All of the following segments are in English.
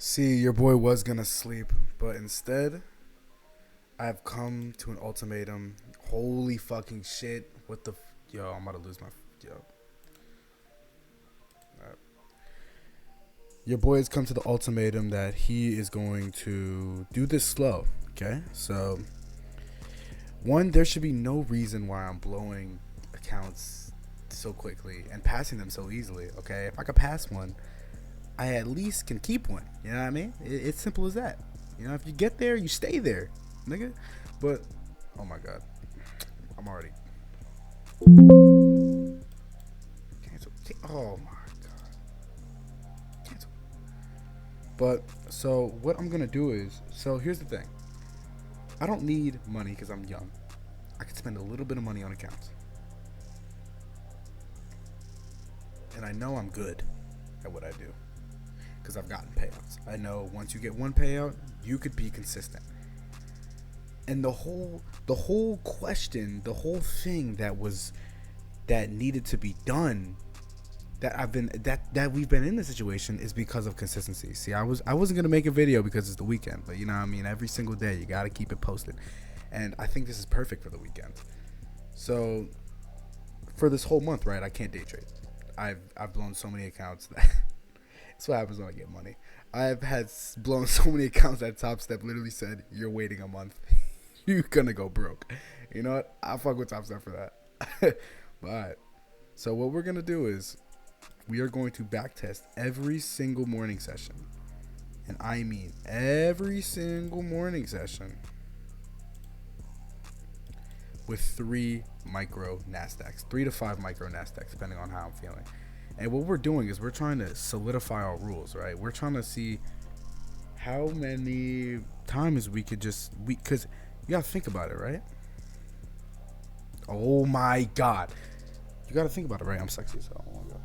See, your boy was gonna sleep, but instead, I've come to an ultimatum. Holy fucking shit! What the? Yo, I'm about to lose my. Yo. Your boy has come to the ultimatum that he is going to do this slow. Okay, so one, there should be no reason why I'm blowing accounts so quickly and passing them so easily. Okay, if I could pass one, I at least can keep one. You know what I mean? It's simple as that. You know, if you get there, you stay there, nigga. But oh my god, I'm already cancel. Oh my god, cancel. But so what I'm gonna do is, so here's the thing. I don't need money because I'm young. I could spend a little bit of money on accounts, and I know I'm good at what I do because I've gotten payouts. I know once you get one payout, you could be consistent. And the whole question, the whole thing that needed to be done, that we've been in this situation is because of consistency. See, I wasn't gonna make a video because it's the weekend, but you know what I mean, every single day you gotta keep it posted. And I think this is perfect for the weekend. So for this whole month, right, I can't day trade. I've blown so many accounts that that's what happens when I get money. I've had blown so many accounts that Top Step literally said, "You're waiting a month, you're gonna go broke." You know what? I'll fuck with Top Step for that. But alright. So what we're gonna do is we are going to backtest every single morning session, and I mean every single morning session, with 3 to 5 micro Nasdaqs, depending on how I'm feeling. And what we're doing is we're trying to solidify our rules, right? We're trying to see how many times we could because you gotta think about it, right? Oh my god, you gotta think about it, right? I'm sexy as hell. Oh my god.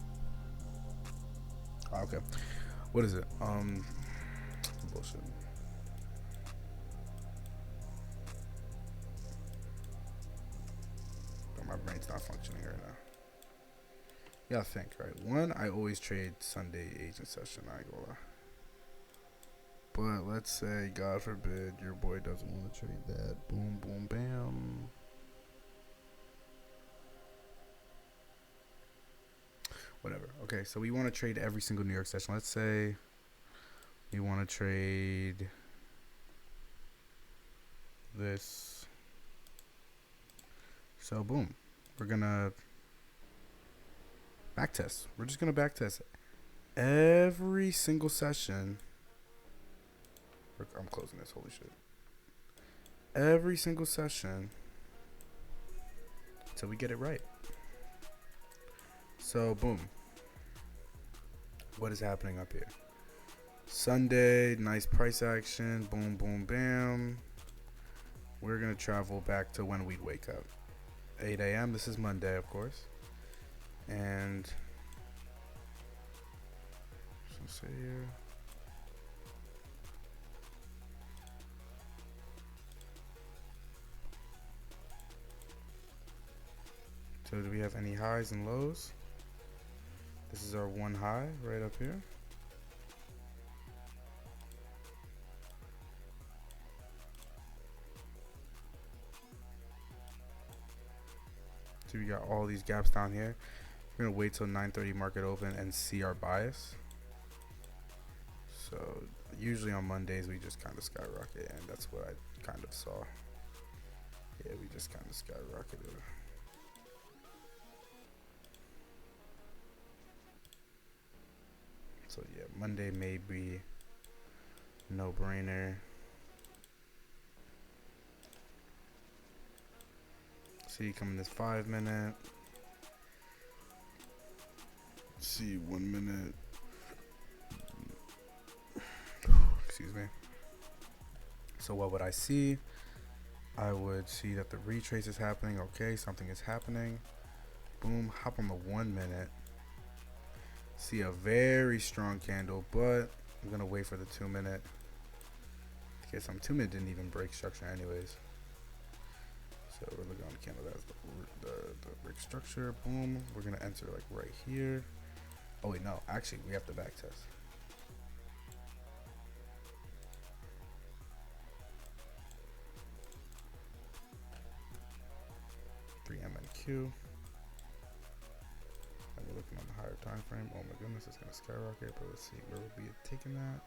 Oh, okay, what is it? Bullshit. But my brain's not functioning right now. You gotta think, right? One, I always trade Sunday agent session. I ain't gonna lie. But let's say, God forbid, your boy doesn't want to trade that. Boom, boom, bam. Whatever. Okay, so we want to trade every single New York session. Let's say we want to trade this. So, boom. We're going to backtest. We're just going to backtest every single session. I'm closing this. Holy shit. Every single session until we get it right. So, boom. What is happening up here? Sunday, nice price action. Boom, boom, bam. We're going to travel back to when we'd wake up. 8 a.m. This is Monday, of course. And so say here. So do we have any highs and lows? This is our one high right up here. So we got all these gaps down here. We're gonna wait till 9:30 market open and see our bias. So usually on Mondays we just kind of skyrocket, and that's what I kind of saw. Yeah, we just kind of skyrocketed. So yeah, Monday may be no brainer. See, coming this 5 minute. See, 1 minute. Excuse me. So what would I see? I would see that the retrace is happening. Okay, something is happening. Boom, hop on the 1 minute. See a very strong candle, but I'm gonna wait for the 2 minute. Okay, some 2 minute didn't even break structure anyways. So we're looking on the candle that's the break structure. Boom, we're gonna enter like right here. Oh wait, no, actually we have to back test. rescue. And we're looking on the higher time frame. Oh my goodness, it's gonna skyrocket. But let's see, where would we have taken that?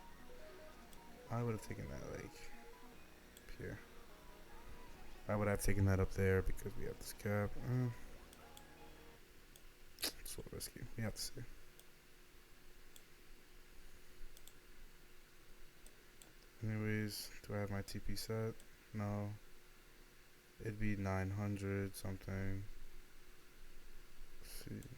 I would have taken that like up here. I would have taken that up there because we have this cap. It's a little risky. We have to see. Anyways, do I have my TP set? No. It'd be 900 something. Let's see.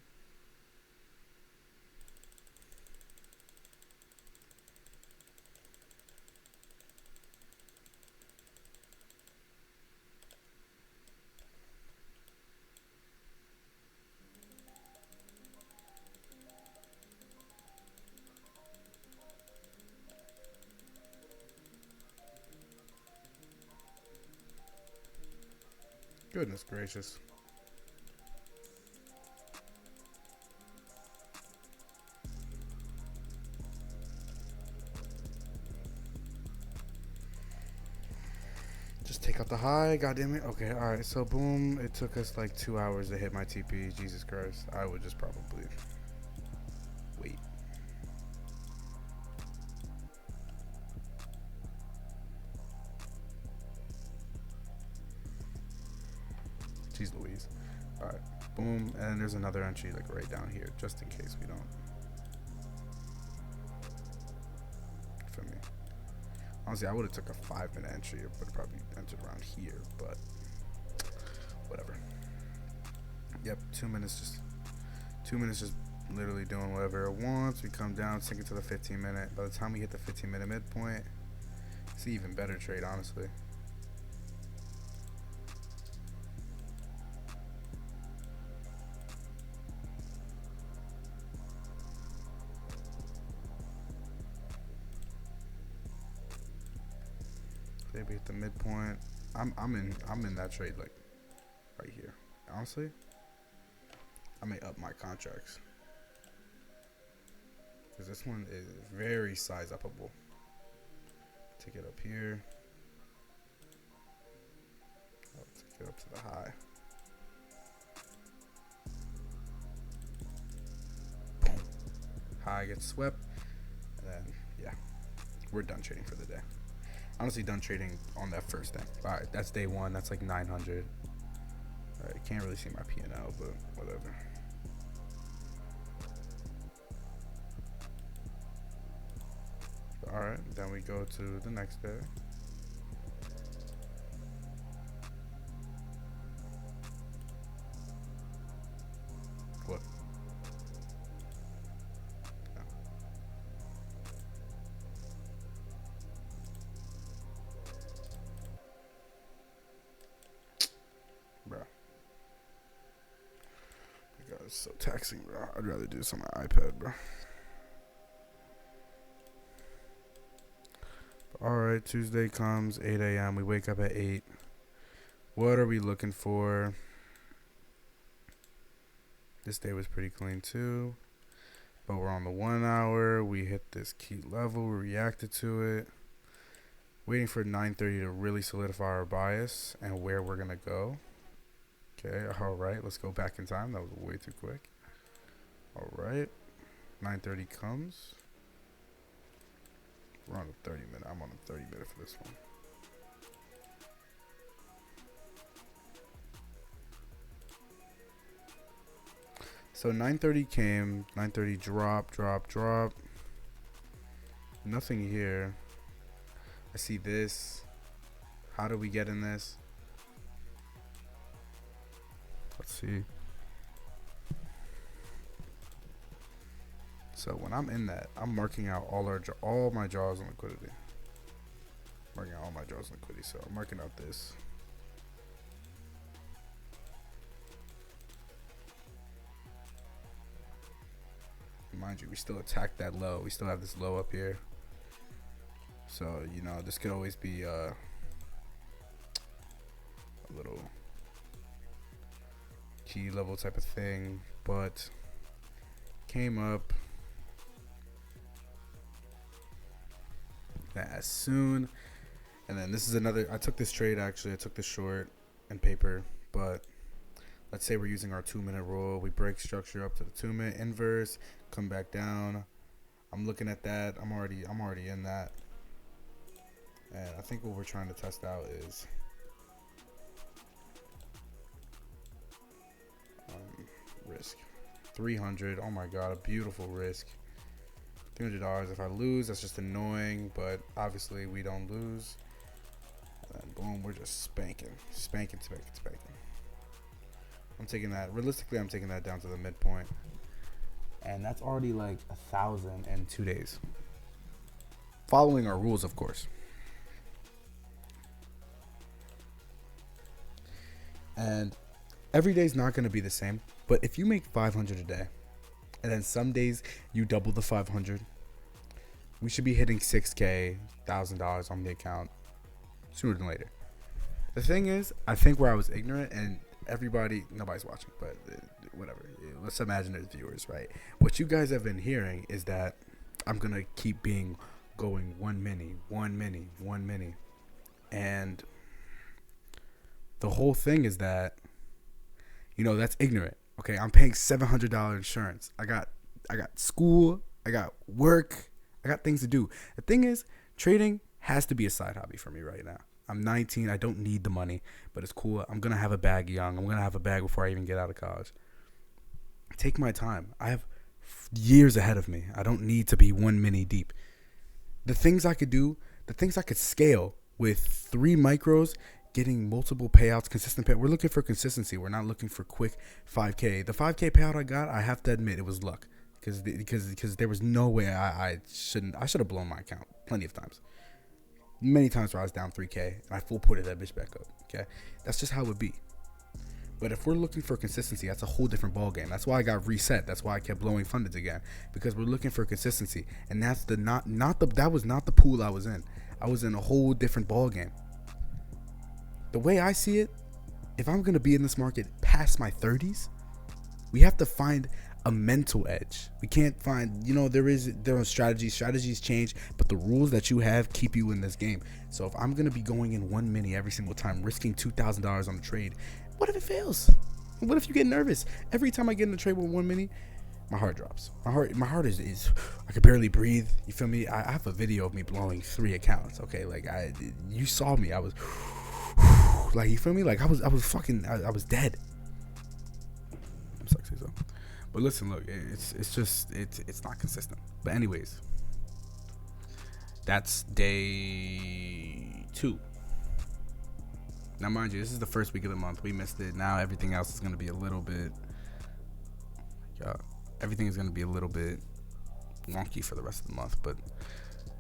Goodness gracious. Just take out the high, god damn it. Okay, alright, so boom, it took us like 2 hours to hit my TP. Jesus Christ. I would just probably wait. Jeez Louise. Alright, boom, and there's another entry like right down here, just in case we don't. For me. Honestly, I would have took a 5-minute entry. It would have probably entered around here, but whatever. Yep, 2 minutes just literally doing whatever it wants. We come down, sink it to the 15-minute. By the time we hit the 15-minute midpoint, it's an even better trade, honestly. Maybe at the midpoint. I'm in that trade like right here. Honestly, I may up my contracts because this one is very size upable. Take it up here. I'll take it up to the high. Boom. High gets swept, and then yeah, we're done trading for the day. Honestly, done trading on that first day. Alright, that's day one. That's like 900. Alright, can't really see my P&L, but whatever. Alright, then we go to the next day. What? Bro. God, it's so taxing, bro. I'd rather do this on my iPad, bro. Alright, Tuesday comes, 8 a.m. We wake up at 8. What are we looking for? This day was pretty clean too. But we're on the 1 hour. We hit this key level. We reacted to it. Waiting for 9:30 to really solidify our bias and where we're going to go. Okay, alright. Let's go back in time. That was way too quick. Alright. 9:30 comes. We're on a 30-minute. I'm on a 30-minute for this one. So 9:30 came. 9:30 drop. Nothing here. I see this. How do we get in this? Let's see. So when I'm in that, I'm marking out all my draws on liquidity. Marking out all my draws on liquidity. So I'm marking out this. Mind you, we still attacked that low. We still have this low up here. So, you know, this could always be a little key level type of thing. But came up. As soon, and then this is another. I took this trade actually. I took this short and paper, but let's say we're using our 2-minute rule. We break structure up to the 2-minute inverse, come back down. I'm looking at that. I'm already in that. And I think what we're trying to test out is risk. 300. Oh my god, a beautiful risk. $300. If I lose, that's just annoying, but obviously we don't lose. And then boom, we're just spanking. I'm taking that. Realistically, I'm taking that down to the midpoint. And that's already like 1,000 in 2 days. Following our rules, of course. And every day is not going to be the same. But if you make 500 a day, and then some days you double the 500, we should be hitting $6K, $1,000 on the account sooner than later. The thing is, I think where I was ignorant, and nobody's watching, but whatever. Let's imagine there's viewers, right? What you guys have been hearing is that I'm going to keep going 1 mini. And the whole thing is that, that's ignorant. Okay, I'm paying $700 insurance. I got school, I got work, I got things to do. The thing is, trading has to be a side hobby for me right now. I'm 19, I don't need the money, but it's cool. I'm gonna have a bag young. I'm gonna have a bag before I even get out of college. Take my time. I have years ahead of me. I don't need to be 1 mini deep. The things I could do, the things I could scale with 3 micros, getting multiple payouts, consistent payout. We're looking for consistency. We're not looking for quick 5K. The 5K payout I got, I have to admit, it was luck, because there was no way I should have blown my account plenty of times. Many times where I was down 3K and I full ported that bitch back up. Okay, that's just how it would be. But if we're looking for consistency, that's a whole different ball game. That's why I got reset. That's why I kept blowing fundeds again, because we're looking for consistency, and that's that was not the pool I was in. I was in a whole different ball game. The way I see it, if I'm gonna be in this market past my 30s, we have to find a mental edge. We can't find, there are strategies change, but the rules that you have keep you in this game. So if I'm gonna be going in 1 mini every single time, risking $2,000 on a trade, what if it fails? What if you get nervous? Every time I get in a trade with 1 mini, my heart drops. My heart is I could barely breathe. You feel me? I have a video of me blowing 3 accounts. Okay, like you saw me. I was like, you feel me? Like I was dead. I'm sexy though. But listen, look, it's not consistent. But anyways, that's day 2. Now, mind you, this is the first week of the month. We missed it. Now everything else is going to be a little bit, everything is going to be a little bit wonky for the rest of the month. But,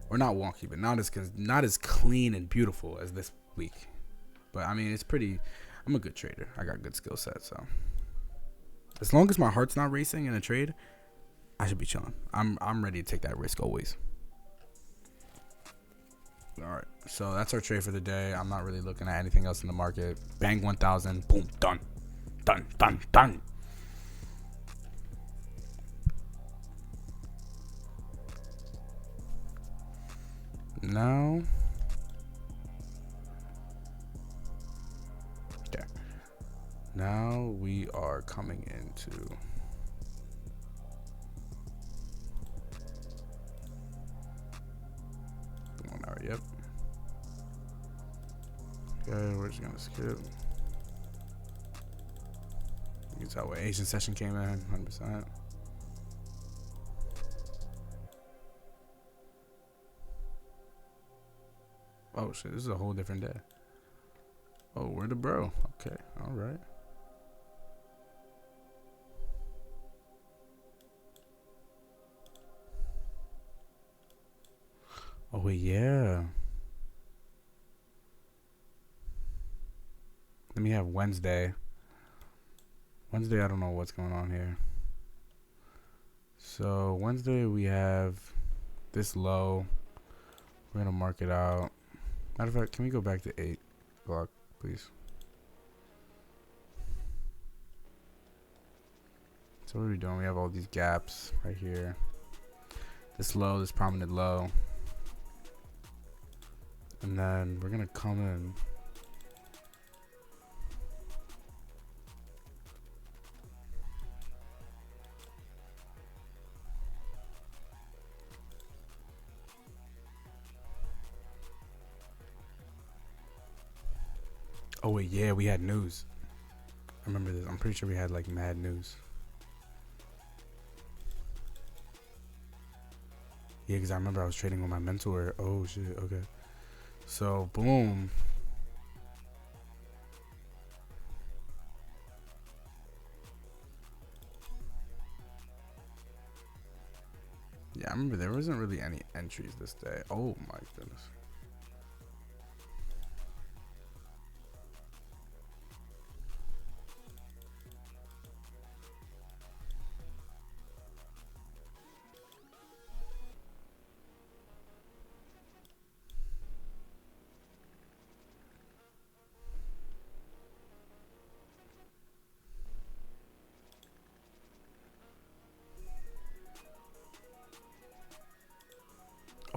or not wonky, but not as clean and beautiful as this week. But I mean, I'm a good trader. I got good skill set, so as long as my heart's not racing in a trade, I should be chilling. I'm ready to take that risk always. All right, so that's our trade for the day. I'm not really looking at anything else in the market. Bang 1,000, boom, done. Now, there. Now we are coming into 1 hour. Yep. Okay, we're just gonna skip. You can tell where Asian session came in, 100%. Oh shit, this is a whole different day. Oh, we're the bro. Okay, all right. Oh yeah. Let me have Wednesday. Wednesday, I don't know what's going on here. So Wednesday we have this low. We're gonna mark it out. Matter of fact, can we go back to 8 o'clock, please? So what are we doing? We have all these gaps right here. This low, this prominent low. And then we're gonna come in. Oh wait, yeah, we had news. I remember this. I'm pretty sure we had like mad news. Yeah, because I remember I was trading with my mentor. Oh shit. Okay. So boom. Yeah, I remember there wasn't really any entries this day. Oh my goodness.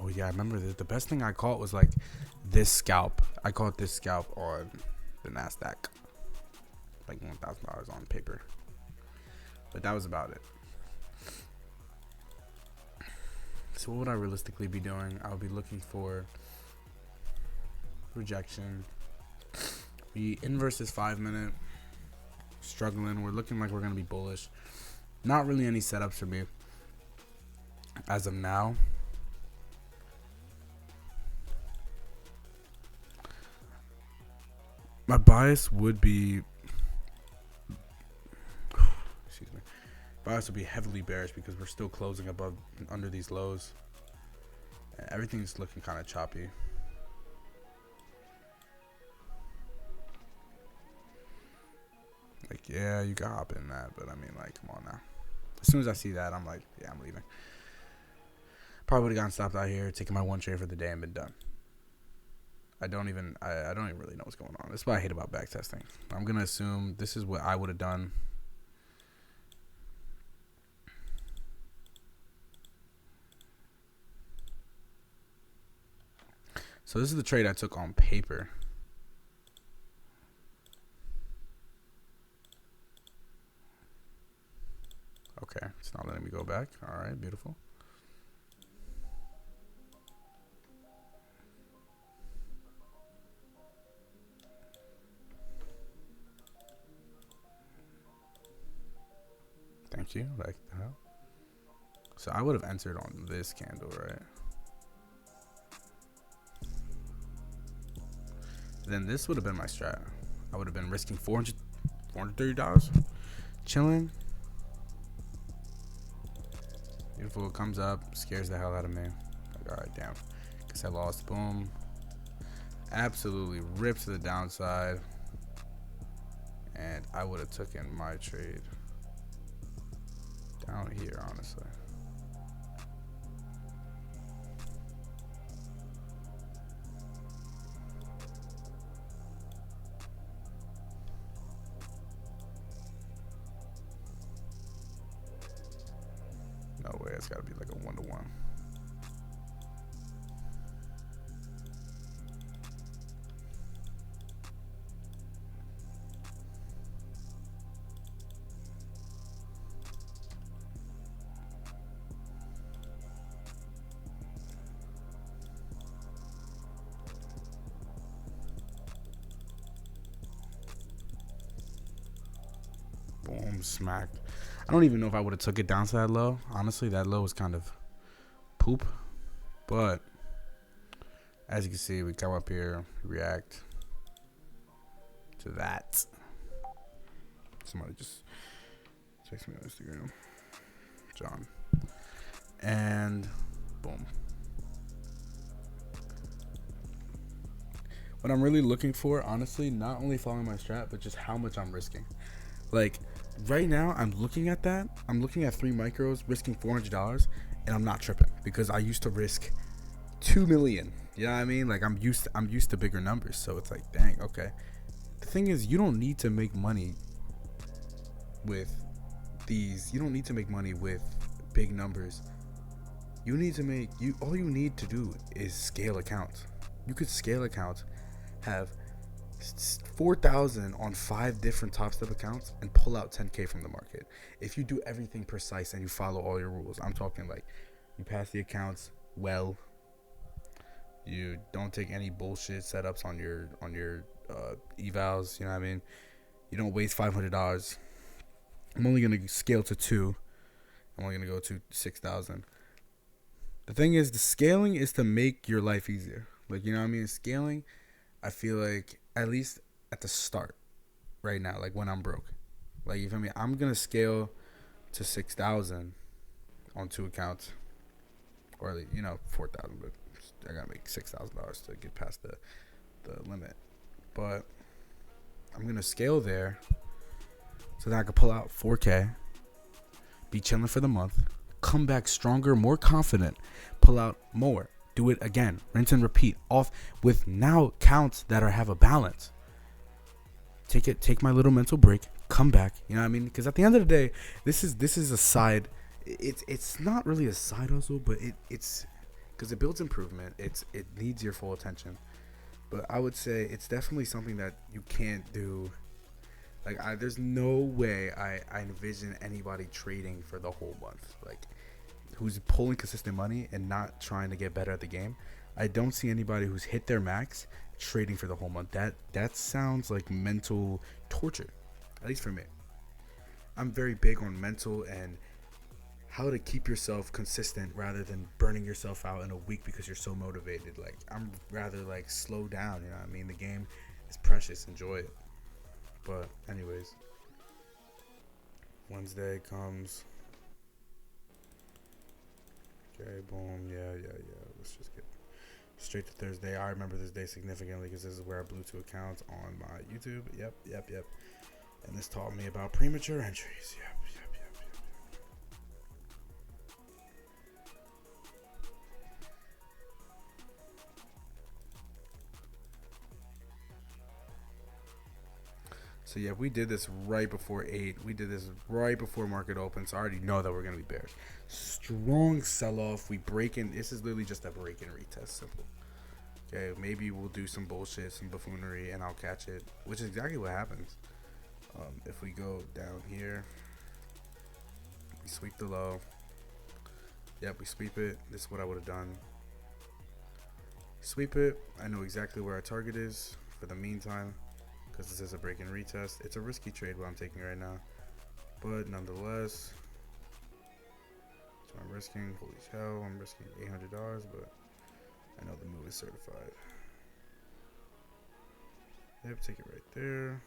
Oh yeah, I remember this. The best thing I caught was like this scalp. I caught this scalp on the Nasdaq, like $1,000 on paper. But that was about it. So what would I realistically be doing? I would be looking for rejection. We inverse this 5 minute, struggling. We're looking like we're gonna be bullish. Not really any setups for me as of now. My bias would be, excuse me, bias would be heavily bearish because we're still closing above under these lows. And everything's looking kind of choppy. Like, yeah, you can hop in that, but I mean, like, come on now. As soon as I see that, I'm like, yeah, I'm leaving. Probably would have gotten stopped out here, taking my one trade for the day, and been done. I don't even really know what's going on. That's what I hate about backtesting. I'm gonna assume this is what I would have done. So this is the trade I took on paper. Okay, it's not letting me go back. All right, beautiful. Thank you. Like that. So I would have entered on this candle, right? Then this would have been my strat. I would have been risking $430, chilling. Beautiful. It comes up, scares the hell out of me. Like, all right, damn. Guess I lost. Boom. Absolutely ripped to the downside. And I would have taken my trade down here, honestly. No way, it's gotta be like a 1-to-1. Boom, smacked. I don't even know if I would have took it downside low. Honestly, that low was kind of poop. But as you can see, we come up here, react to that. Somebody just text me on Instagram. John. And boom. What I'm really looking for, honestly, not only following my strat, but just how much I'm risking. Like, right now, I'm looking at that. I'm looking at 3 micros, risking $400, and I'm not tripping because I used to risk 2 million. You know what I mean? Like, I'm used to bigger numbers, so it's like, dang, okay. The thing is, you don't need to make money with these. You don't need to make money with big numbers. You need to make all you need to do is scale accounts. You could scale accounts, have 4,000 on 5 different top step accounts and pull out 10K from the market. If you do everything precise and you follow all your rules, I'm talking like you pass the accounts well, you don't take any bullshit setups on your evals. You know what I mean? You don't waste $500. I'm only gonna scale to 2. I'm only gonna go to 6,000. The thing is, the scaling is to make your life easier. Like, you know what I mean? Scaling, I feel like, at least at the start, right now, like when I'm broke. Like, you feel me? I'm gonna scale to 6,000 on 2 accounts, or 4,000. But I gotta make $6,000 to get past the limit. But I'm gonna scale there so that I can pull out 4K, be chilling for the month, come back stronger, more confident, pull out more, do it again, rinse and repeat, off with now counts that have a balance. Take my little mental break, come back. You know what I mean? Because at the end of the day, this is a side. It's not really a side hustle, but it's because it builds improvement. It needs your full attention. But I would say it's definitely something that you can't do. Like, there's no way I envision anybody trading for the whole month. Like, who's pulling consistent money and not trying to get better at the game. I don't see anybody who's hit their max trading for the whole month. That sounds like mental torture, at least for me. I'm very big on mental and how to keep yourself consistent rather than burning yourself out in a week because you're so motivated. Like, I'm rather like slow down, you know what I mean? The game is precious, enjoy it. But anyways, Wednesday comes. Okay, boom, yeah. Let's just get straight to Thursday. I remember this day significantly because this is where I blew 2 accounts on my YouTube. Yep. And this taught me about premature entries. Yep. So yeah, we did this right before 8. We did this right before market open. So I already know that we're gonna be bearish. Strong sell-off. We break in. This is literally just a break and retest. Simple. Okay, maybe we'll do some bullshit, some buffoonery, and I'll catch it, which is exactly what happens. If we go down here, we sweep the low. Yep, we sweep it. This is what I would have done. Sweep it. I know exactly where our target is for the meantime, because this is a break and retest. It's a risky trade what I'm taking right now, but nonetheless, so I'm risking. Holy hell, I'm risking $800, but I know the move is certified. Yep, take it right there.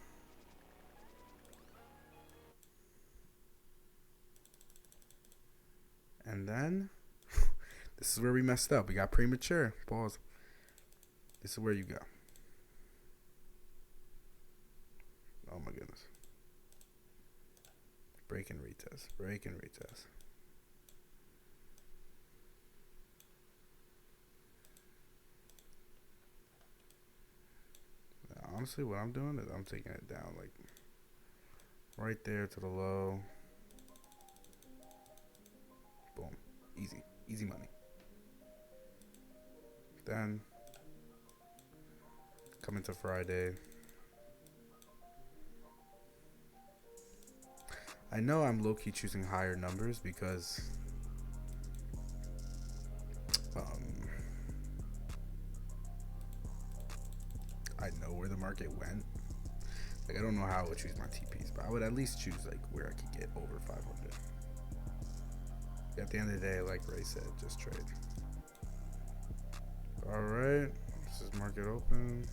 And then, this is where we messed up. We got premature. Pause. This is where you go. Oh my goodness. Break and retest. Now, honestly, what I'm doing is I'm taking it down like right there to the low. Boom. Easy money. Then coming to Friday. I know I'm low-key choosing higher numbers because I know where the market went. Like, I don't know how I would choose my TPs, but I would at least choose like where I could get over 500. At the end of the day, like Ray said, just trade. Alright, this is market open.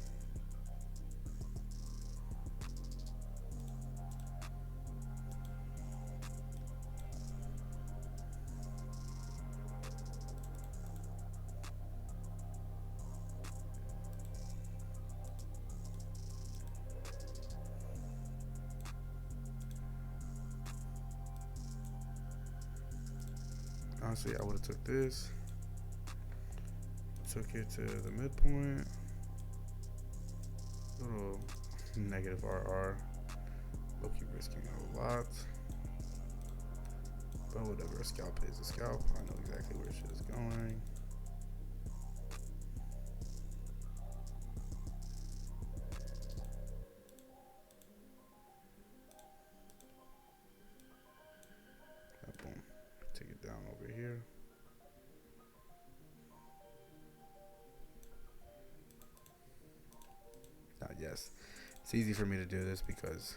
Honestly, I would have took this, took it to the midpoint, little negative RR, low-key risking a lot, but whatever, a scalp is a scalp. I know exactly where shit is going. Boom, take it down over here. Yes, It's easy for me to do this because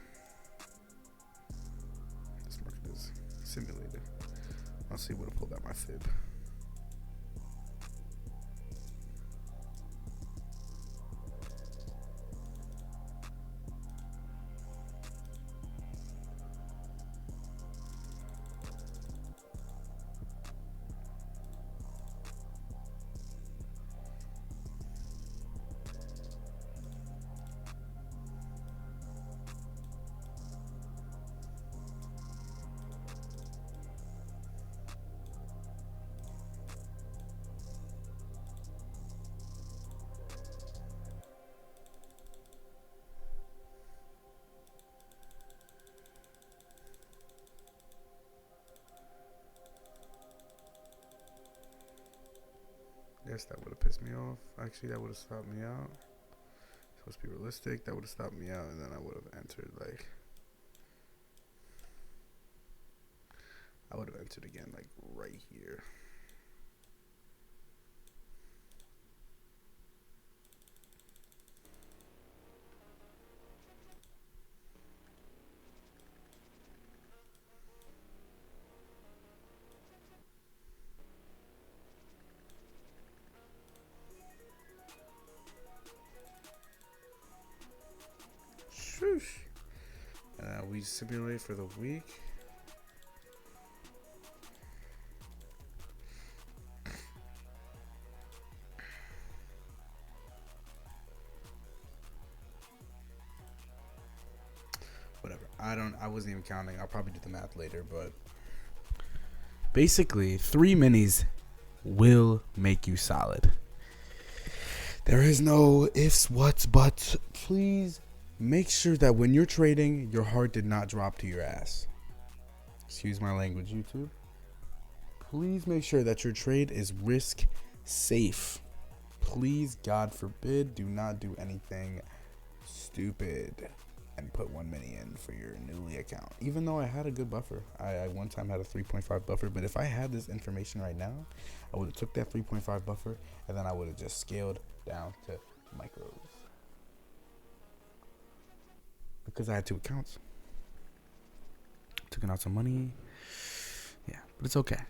this market is simulated. I'll see what to pull out my fib. Guess that would have pissed me off. Actually, that would have stopped me out. It's supposed to be realistic. That would have stopped me out, and then I would have entered like. I would have entered again, like right here. We simulate for the week. Whatever. I wasn't even counting. I'll probably do the math later, but basically 3 minis will make you solid. There is no ifs, whats, buts. Please make sure that when you're trading, your heart did not drop to your ass. Excuse my language, YouTube. Please make sure that your trade is risk safe. Please, God forbid, do not do anything stupid and put 1 mini in for your newly account. Even though I had a good buffer. I one time had a 3.5 buffer, but if I had this information right now, I would have took that 3.5 buffer and then I would have just scaled down to micros. Because I had 2 accounts. Took out some money. Yeah, but it's okay.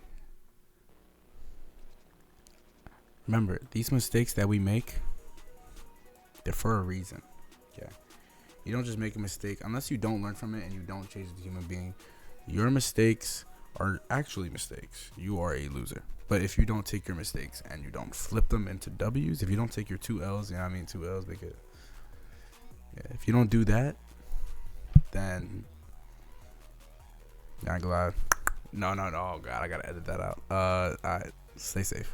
Remember, these mistakes that we make, they're for a reason. Okay. You don't just make a mistake unless you don't learn from it and you don't change the human being. Your mistakes are actually mistakes. You are a loser. But if you don't take your mistakes and you don't flip them into W's, if you don't take your 2 L's, you know what I mean, 2 L's, make it. Yeah, if you don't do that, then I'm glad. No. Oh God, I gotta edit that out. Alright, stay safe.